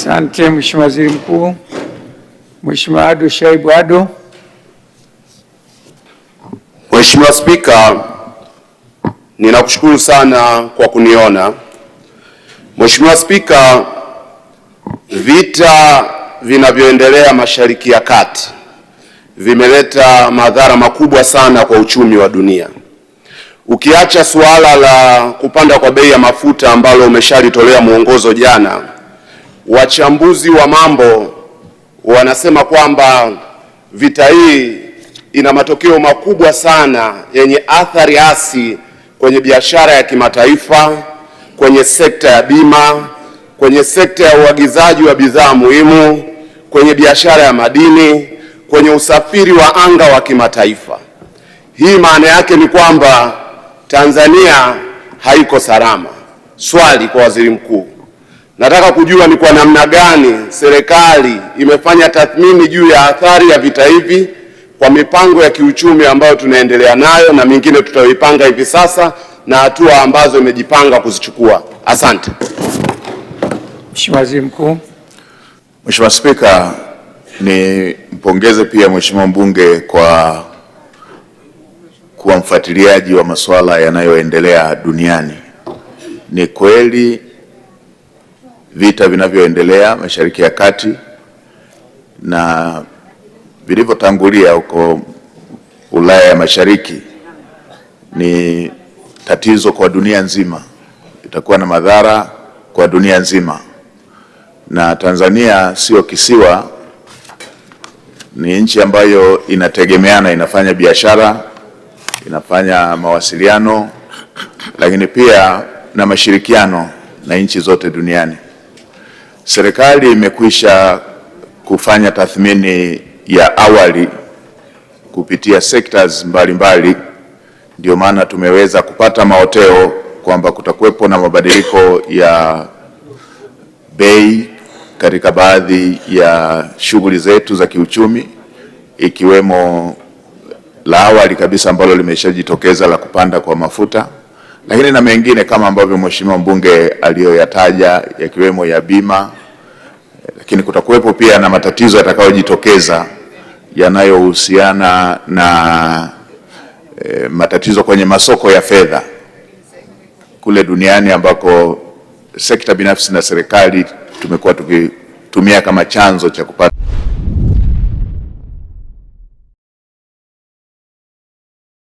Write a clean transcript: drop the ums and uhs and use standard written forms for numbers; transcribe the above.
Asante Mheshimiwa Waziri Mkuu. Mheshimiwa Ado Shaibu Ado. Mheshimiwa Spika, ninakushukuru sana kwa kuniona. Mheshimiwa Spika, vita vinavyoendelea Mashariki ya Kati vimeleta madhara makubwa sana kwa uchumi wa dunia. Ukiacha suala la kupanda kwa bei ya mafuta ambalo umeshalitolea mwongozo jana, wachambuzi wa mambo wanasema kwamba vita hii ina matokeo makubwa sana yenye athari hasi kwenye biashara ya kimataifa, kwenye sekta ya bima, kwenye sekta ya uagizaji wa bidhaa muhimu, kwenye biashara ya madini, kwenye usafiri wa anga wa kimataifa. Hii maana yake ni kwamba Tanzania haiko salama. Swali kwa Waziri Mkuu, nataka kujua ni kwa namna gani serikali imefanya tathmini juu ya athari ya vita hivi kwa mipango ya kiuchumi ambayo tunaendelea nayo na mingine tutayoipanga hivi sasa na hatua ambazo imejipanga kuzichukua. Asante. Mheshimiwa Waziri Mkuu. Mheshimiwa Spika, ni mpongeze pia Mheshimiwa mbunge kwa kuwa mfuatiliaji wa masuala yanayoendelea duniani. Ni kweli vita vinavyoendelea Mashariki ya Kati na vilivyotangulia huko Ulaya ya Mashariki ni tatizo kwa dunia nzima, itakuwa na madhara kwa dunia nzima, na Tanzania sio kisiwa, ni nchi ambayo inategemeana, inafanya biashara, inafanya mawasiliano, lakini pia na mashirikiano na nchi zote duniani. Serikali imekwisha kufanya tathmini ya awali kupitia sectors mbalimbali, ndio maana tumeweza kupata maoteo kwamba kutakuwepo na mabadiliko ya bei katika baadhi ya shughuli zetu za kiuchumi, ikiwemo la awali kabisa ambalo limeshajitokeza la kupanda kwa mafuta, lakini na mengine kama ambavyo Mheshimiwa mbunge aliyoyataja yakiwemo ya bima, lakini kutakuwepo pia na matatizo yatakayojitokeza yanayohusiana na matatizo kwenye masoko ya fedha kule duniani ambako sekta binafsi na serikali tumekuwa tukitumia kama chanzo cha kupata